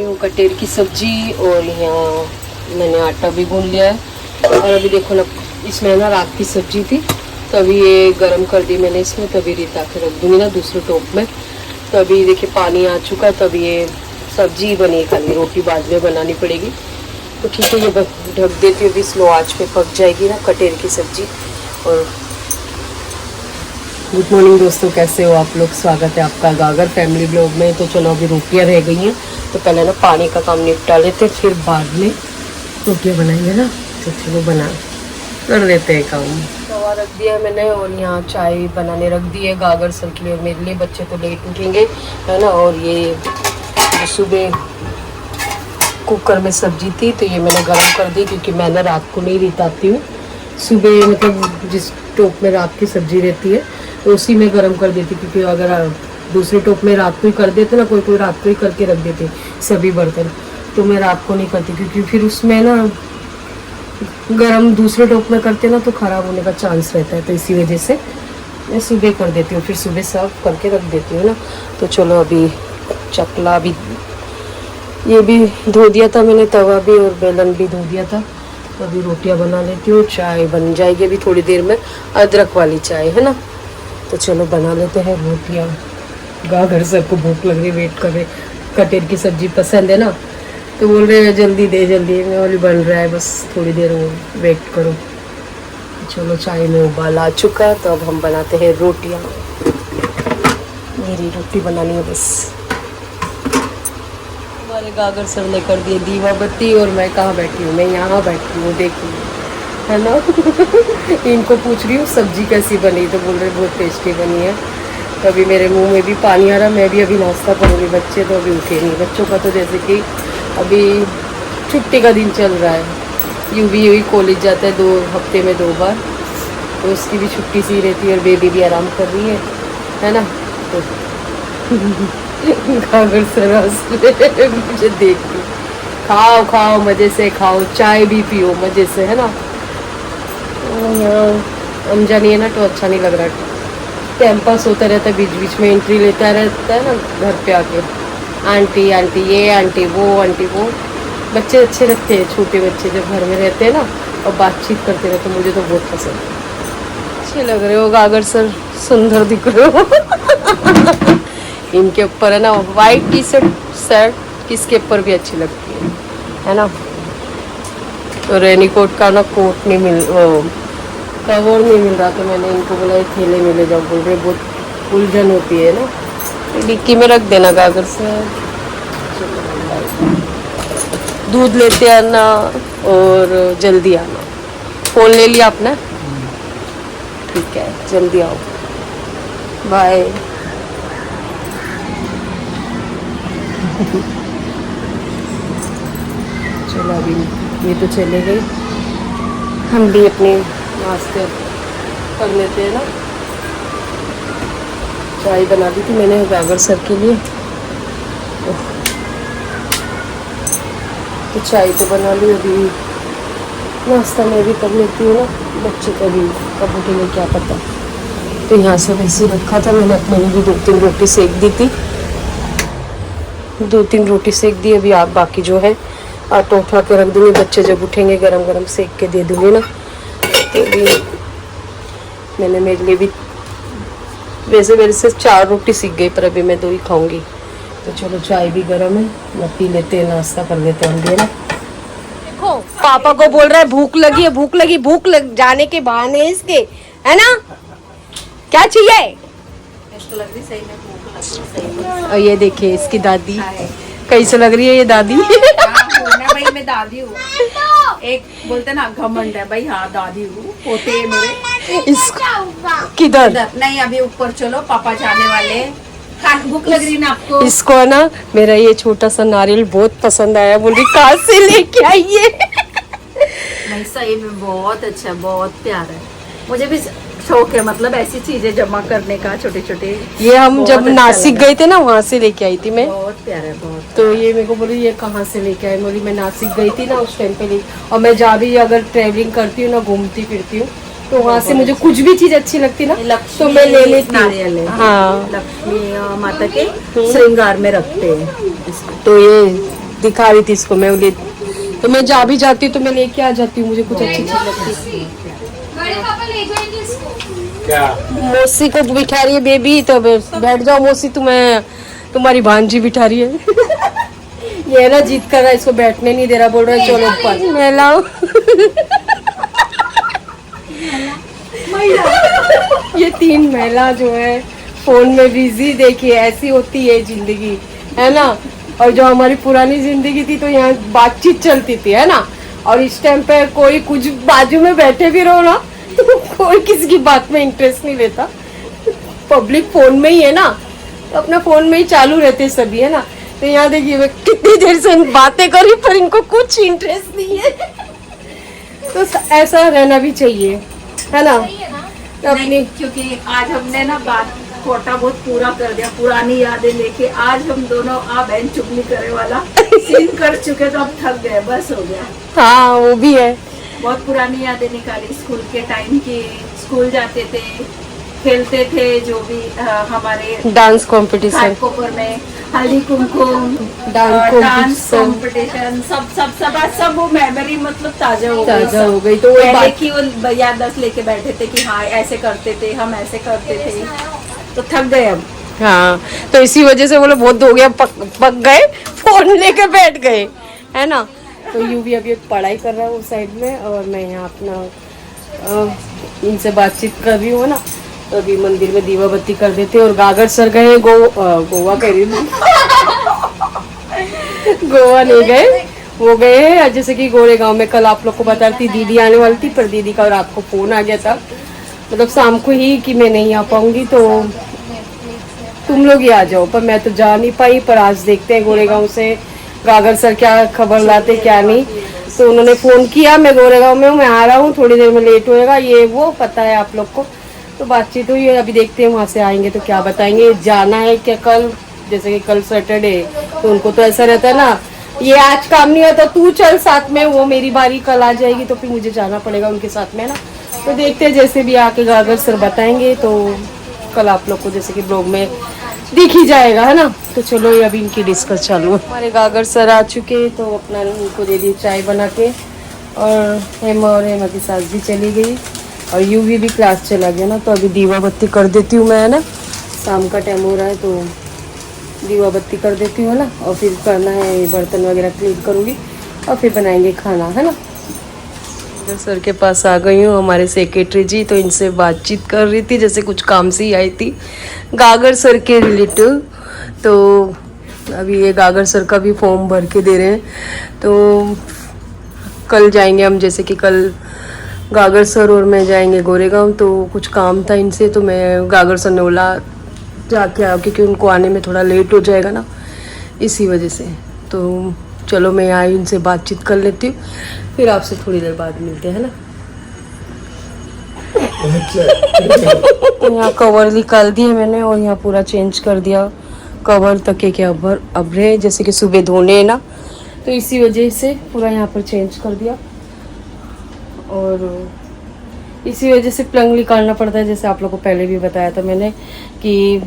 रही हूँ कटेर की सब्जी और यहाँ मैंने आटा भी गूंद लिया है। और अभी देखो ना, इसमें ना रात की सब्जी थी तो अभी ये गरम कर दी मैंने इसमें, तभी रिता के रख दूँगी ना दूसरे टोप में। तो अभी देखिए पानी आ चुका है, तभी ये सब्जी बनी, खाली रोटी बाद में बनानी पड़ेगी। तो ठीक है, ये ढक देती हूँ, अभी स्लो आँच पे पक जाएगी ना कटेर की सब्जी। और गुड मॉर्निंग दोस्तों, कैसे हो आप लोग? स्वागत है आपका गागर फैमिली ब्लॉग में। तो चलो अभी रोटियां रह गई हैं, तो पहले ना पानी का काम निपटा लेते, फिर बाद में रोटियां बनाएंगे ना। तो चलो बना कर लेते हैं काम। तवा रख दिया मैंने और यहाँ चाय बनाने रख दी है गागर सर के लिए और मेरे लिए। बच्चे तो लेट उठेंगे है ना। और ये सुबह कुकर में सब्जी थी तो ये मैंने गर्म कर दी, क्योंकि मैं ना रात को नहीं रिताती हूँ। सुबह मतलब जिस टोप में रात की सब्जी रहती है तो उसी में गर्म कर देती, क्योंकि अगर दूसरे टोप में रात को ही कर देते ना, कोई रात को ही करके रख देते सभी बर्तन, तो मैं रात को नहीं करती, क्योंकि फिर उसमें ना गर्म दूसरे टोप में करते ना तो ख़राब होने का चांस रहता है। तो इसी वजह से मैं सुबह कर देती हूँ, फिर सुबह सर्व करके रख देती हूँ ना। तो चलो अभी चकला भी ये भी धो दिया था मैंने, तवा भी और बेलन भी धो दिया था। तो अभी रोटियां बना लेती हूँ, चाय बन जाएगी अभी थोड़ी देर में, अदरक वाली चाय है ना। तो चलो बना लेते हैं रोटियां। गागर सबको भूख लग रही, वेट कर रहे। कटेर की सब्जी पसंद है ना, तो बोल रहे हैं जल्दी दे जल्दी, मैं बोली बन रहा है बस थोड़ी देर वेट करो। चलो चाय में उबाल आ चुका, तो अब हम बनाते हैं रोटियां। मेरी रोटी बनानी है बस। हमारे गागर सर ने कर दिए दीवा बत्ती और मैं कहाँ बैठी हूँ, मैं यहाँ बैठी हूँ, देखिए है ना। इनको पूछ रही हूँ सब्जी कैसी बनी, तो बोल रहे बहुत टेस्टी बनी है। तो अभी मेरे मुंह में भी पानी आ रहा, मैं भी अभी नाश्ता करूँगी। बच्चे तो अभी उठे नहीं, बच्चों का तो जैसे कि अभी छुट्टी का दिन चल रहा है। यूँ भी कॉलेज जाता है 2 हफ्ते में 2 बार, तो उसकी भी छुट्टी सी रहती है और बेबी भी आराम कर रही है ना। तो गागर सर मुझे देख के खाओ खाओ मज़े से खाओ, चाय भी पियो मज़े से है ना। अमजा नहीं है ना तो अच्छा नहीं लग रहा। कैंपस होता रहता है, बीच बीच में एंट्री लेता रहता है ना घर पे आके, आंटी आंटी ये आंटी वो। बच्चे अच्छे लगते हैं, छोटे बच्चे जब घर में रहते हैं ना और बातचीत करते रहते, तो मुझे तो बहुत पसंद है। अच्छे लग रहे हो गागर सर, सुंदर दिख रहे हो। इनके ऊपर है ना वाइट टी शर्ट किसके ऊपर भी अच्छी लगती है ना। तो रेनी कोट का ना कोट नहीं कवर नहीं मिल रहा, तो मैंने इनको बोला थैले में ले जाओ, बोल रहे बहुत उलझन होती है ना। तो डिक्की में रख देना गागर से। दूध लेते आना और जल्दी आना। फ़ोन ले लिया आपने? ठीक है, जल्दी आओ, बाय। चलो अभी ये तो चले गए, हम भी अपने नाश्ते कर लेते हैं ना। चाय बना दी थी मैंने गागर सर के लिए, तो चाय तो बना ली। अभी नाश्ता मैं भी कर लेती हूँ ना, बच्चे को भी कब उठेंगे क्या पता। तो यहाँ से वैसे रखा था मैंने, अपने लिए भी 2-3 रोटी सेक दी थी, 2-3 रोटी सेक दी। अभी आप बाकी जो है आटा उठा के रख दूँगी, बच्चे जब उठेंगे गरम गरम सेक के दे दूँगी ना। तो भी मैंने मेरे लिए भी वैसे मेरे से 4 रोटी सीख गई, पर अभी मैं 2 ही खाऊंगी। तो चलो चाय भी गर्म है, मैं पी लेते हैं, नाश्ता कर लेते हैं हम भी ना। देखो पापा को बोल रहा है भूख लगी है, भूख लग जाने के बहाने इसके है ना। क्या चाहिए? इसको लग रही सही में भूख लग रही। और ये देखिए इसकी दादी कैसे लग रही है ये दादी। भाई मैं दादी हूँ, एक बोलते ना घमंड है भाई। हाँ दादी हूँ, पोते हैं मेरे। किधर? नहीं अभी ऊपर चलो, पापा जाने वाले। भूख लग रही ना आपको? इसको ना मेरा ये छोटा सा नारियल बहुत पसंद आया, बोल रही कहाँ से लेके आई है। नहीं सही में बहुत अच्छा, बहुत प्यारा है। मुझे भी शौक है, मतलब ऐसी चीजें जमा करने का, छोटे छोटे। ये हम जब नासिक गए थे ना, वहाँ से लेके आई थी मैं। बहुत प्यारा है बहुत। तो ये मेरे को बोली ये कहाँ से लेके आई, बोली मैं नासिक गई थी ना उस टाइम पे और मैं जहाँ भी अगर ट्रैवलिंग करती हूँ ना, घूमती फिरती हूँ, तो वहाँ से मुझे कुछ भी चीज अच्छी लगती ना तो मैं ले लेती हूँ। हाँ, लक्ष्मी माता के श्रृंगार में रखते हैं। तो ये दिखा रही थी इसको, मैं ले तो मैं जा भी जाती हूँ तो मैं लेके आ जाती हूँ, मुझे कुछ अच्छी चीज लगती है। बड़े पापा ले जाएंगे इसको। क्या? मौसी को बिठा रही है बेबी, तो बैठ जाओ मौसी, तुम्हें तुम्हारी भांजी बिठा रही है। ये ना जिद कर रहा है, इसको बैठने नहीं दे रहा, बोल रहा है चलो ऊपर मैं लाओ। ये 3 महिला जो है फोन में बिजी, देखिए ऐसी होती है जिंदगी, है ना। और जो हमारी पुरानी जिंदगी थी तो यहाँ बातचीत चलती थी, है ना। और इस टाइम पे कोई कुछ बाजू में बैठे भी रहो ना तो कोई किसी की बात में इंटरेस्ट नहीं लेता। पब्लिक फोन में ही है ना, तो अपना फोन में ही चालू रहते सभी, है ना। तो यहाँ देखिए मैं कितनी देर से बातें करी पर इनको कुछ इंटरेस्ट नहीं है। तो ऐसा रहना भी चाहिए, है ना। अपनी क्योंकि आज हमने ना बात कोटा बहुत पूरा कर दिया, पुरानी यादें लेके आज हम दोनों बहन चुगली करे वाला सीन कर चुके, तो अब थक गए, बस हो गया। हाँ वो भी है, बहुत पुरानी यादें निकाली स्कूल के टाइम की। स्कूल जाते थे, खेलते थे, जो भी हमारे डांस कंपटीशन, घाटकोपर में हल्दी कुमकुम, डांस कंपटीशन, सब वो मेमोरी मतलब ताजा हो गई। तो वो पहले बात की वो याददाश्त लेके बैठे थे कि हाँ ऐसे करते थे, हम ऐसे करते थे, तो थक गए अब। हाँ, तो इसी वजह से बोले बहुत हो गया, पक गए, फोन लेके बैठ गए, है ना। तो यूं भी अभी पढ़ाई कर रहा है उस साइड में, और मैं यहाँ अपना इनसे बातचीत कर रही हूँ ना। तो अभी मंदिर में दीवा बत्ती कर देते, और गागर सर गए गोवा कह रही हूँ गोवा नहीं गए, वो गए हैं जैसे कि गोरेगांव में। कल आप लोग को बता रही थी दीदी आने वाली थी, पर दीदी का रात को फोन आ गया था, मतलब शाम को ही, कि मैं नहीं आ पाऊंगी तो तुम लोग ही आ जाओ। पर मैं तो जा नहीं पाई, पर आज देखते हैं गोरेगांव से गागर सर क्या खबर लाते क्या नहीं। तो उन्होंने फोन किया, मैं गोरेगांव में हूँ, मैं आ रहा हूँ, थोड़ी देर में लेट होएगा, ये वो पता है आप लोग को। तो बातचीत हुई है, अभी देखते हैं वहाँ से आएंगे तो क्या बताएंगे। जाना है क्या कल, जैसे कि कल सैटरडे, तो उनको तो ऐसा रहता है ना, ये आज काम नहीं होता तू चल साथ में, वो मेरी बारी कल आ जाएगी तो फिर मुझे जाना पड़ेगा उनके साथ में ना। तो देखते हैं, जैसे भी आके गागर सर बताएंगे तो कल आप लोग को जैसे कि ब्लॉग में दिख ही जाएगा, है ना। तो चलो ये अभी इनकी डिस्कस चालू है। हमारे गागर सर आ चुके, तो अपना उनको दे दी चाय बना के, और हेमा और हेमा की सास भी चली गई, और यूवी भी क्लास चला गया ना। तो अभी दीवा बत्ती कर देती हूँ मैं, है ना, शाम का टाइम हो रहा है तो दीवा बत्ती कर देती हूँ ना। और फिर करना है बर्तन वगैरह क्लीन करूँगी, और फिर बनाएंगे खाना, है ना। सर के पास आ गई हूँ, हमारे सेक्रेटरी जी, तो इनसे बातचीत कर रही थी, जैसे कुछ काम से ही आई थी गागर सर के रिलेटिव। तो अभी ये गागर सर का भी फॉर्म भर के दे रहे हैं, तो कल जाएंगे हम, जैसे कि कल गागर सर और मैं जाएंगे गोरेगांव। तो कुछ काम था इनसे, तो मैं गागर सर ने बोला जाके आओ, क्योंकि उनको आने में थोड़ा लेट हो जाएगा ना, इसी वजह से। तो चलो मैं आई, इनसे बातचीत कर लेती हूँ, फिर आपसे थोड़ी देर बाद मिलते हैं ना। यहाँ कवर निकाल दिए मैंने, और यहाँ पूरा चेंज कर दिया कवर तक के अबरे, जैसे कि सुबह धोने है ना, तो इसी वजह से पूरा यहाँ पर चेंज कर दिया। और इसी वजह से प्लग निकालना पड़ता है, जैसे आप लोगों को पहले भी बताया था मैंने कि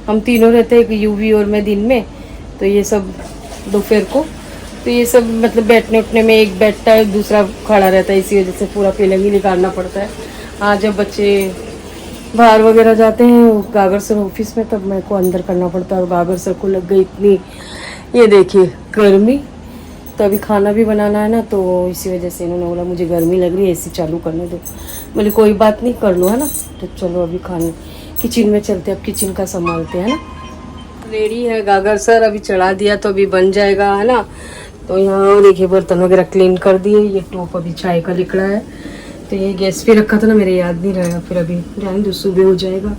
हम तीनों रहते हैं, यूवी और मैं दिन में, तो ये सब दोपहर को, तो ये सब मतलब बैठने उठने में एक बैठता है दूसरा खड़ा रहता है, इसी वजह से पूरा प्लग ही निकालना पड़ता है। हाँ, जब बच्चे बाहर वगैरह जाते हैं गागर सर ऑफिस में, तब मेरे को अंदर करना पड़ता है। और गागर सर को लग गई इतनी, ये देखिए, गर्मी। तो अभी खाना भी बनाना है ना, तो इसी वजह से इन्होंने बोला मुझे गर्मी लग रही है, एसी चालू करने दो। बोले कोई बात नहीं, कर लो, है ना। तो चलो अभी खाने किचन में चलते, अब किचन का संभालते हैं ना। रेडी है गागर सर, अभी चढ़ा दिया तो अभी बन जाएगा, है ना। तो यहाँ देखिए बर्तन वगैरह क्लीन कर दिए, ये टोप अभी चाय का निकला है, तो ये गैस पे रखा था ना, मेरे याद नहीं रहा, फिर अभी जाने दो, सुबह हो जाएगा,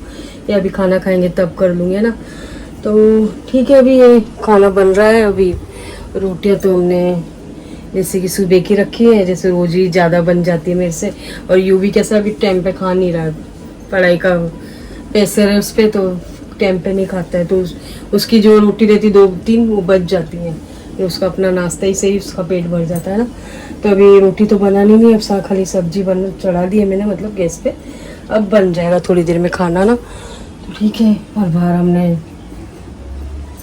या अभी खाना खाएंगे तब कर लूँगी, है ना। तो ठीक है, अभी ये खाना बन रहा है। अभी रोटियाँ तो हमने जैसे कि सुबह की रखी है, जैसे रोज ही ज़्यादा बन जाती है मेरे से। और यू भी कैसा अभी टाइम पे खा नहीं रहा है, पढ़ाई का प्रेशर है उस पर, तो टाइम पे नहीं खाता है, तो उसकी जो रोटी रहती 2-3 वो बच जाती हैं, फिर उसका अपना नाश्ता ही सही उसका पेट भर जाता है ना। तो अभी रोटी तो बनानी नहीं, अब खाली सब्जी बन चढ़ा दी है मैंने, मतलब गैस पे, अब बन जाएगा थोड़ी देर में खाना ना। तो ठीक है, और बाहर हमने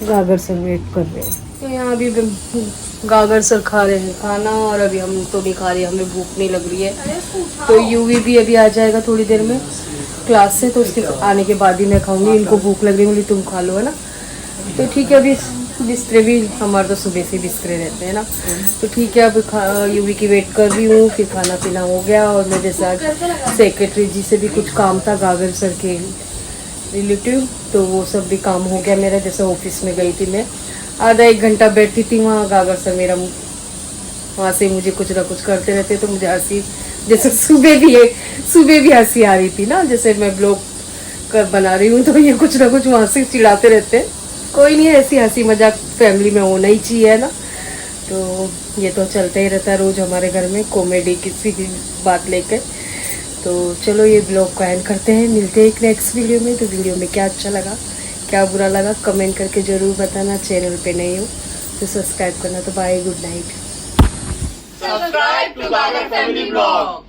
गागर से वेट कर रहे हैं। तो यहाँ अभी गागर सर खा रहे हैं खाना, और अभी हम तो नहीं खा रहे, हमें भूख नहीं लग रही है। तो यूवी भी अभी आ जाएगा थोड़ी देर में क्लास से, तो उसके आने के बाद ही मैं खाऊंगी। इनको भूख लग रही, बोली तुम खा लो, है ना। तो ठीक है, अभी बिस्तरे भी हमारे तो सुबह से बिस्तरे रहते हैं ना, तो ठीक है। अब यूवी की वेट कर रही हूँ, फिर खाना पीना हो गया। और मेरे साथ सेक्रेटरी जी से भी कुछ काम था, गागर सर के रिलेटिव, तो वो सब भी काम हो गया मेरा। जैसे ऑफिस में गई थी मैं, आधा 1 घंटा बैठती थी वहाँ। गागर सर मेरा वहाँ से मुझे कुछ ना कुछ करते रहते, तो मुझे हंसी, जैसे सुबह भी हंसी आ रही थी ना, जैसे मैं ब्लॉग कर बना रही हूँ, तो ये कुछ ना कुछ वहाँ से चिढ़ाते रहते हैं। कोई नहीं, ऐसी हंसी मजाक फैमिली में होना ही चाहिए, है ना। तो ये तो चलता ही रहता है रोज हमारे घर में, कॉमेडी किसी की बात लेकर। तो चलो ये ब्लॉग को एंड करते हैं, मिलते हैं एक नेक्स्ट वीडियो में। तो वीडियो में क्या अच्छा लगा, क्या बुरा लगा, कमेंट करके ज़रूर बताना। चैनल पे नहीं हो तो सब्सक्राइब करना। तो bye, good night. Subscribe to Gagar Family Blog.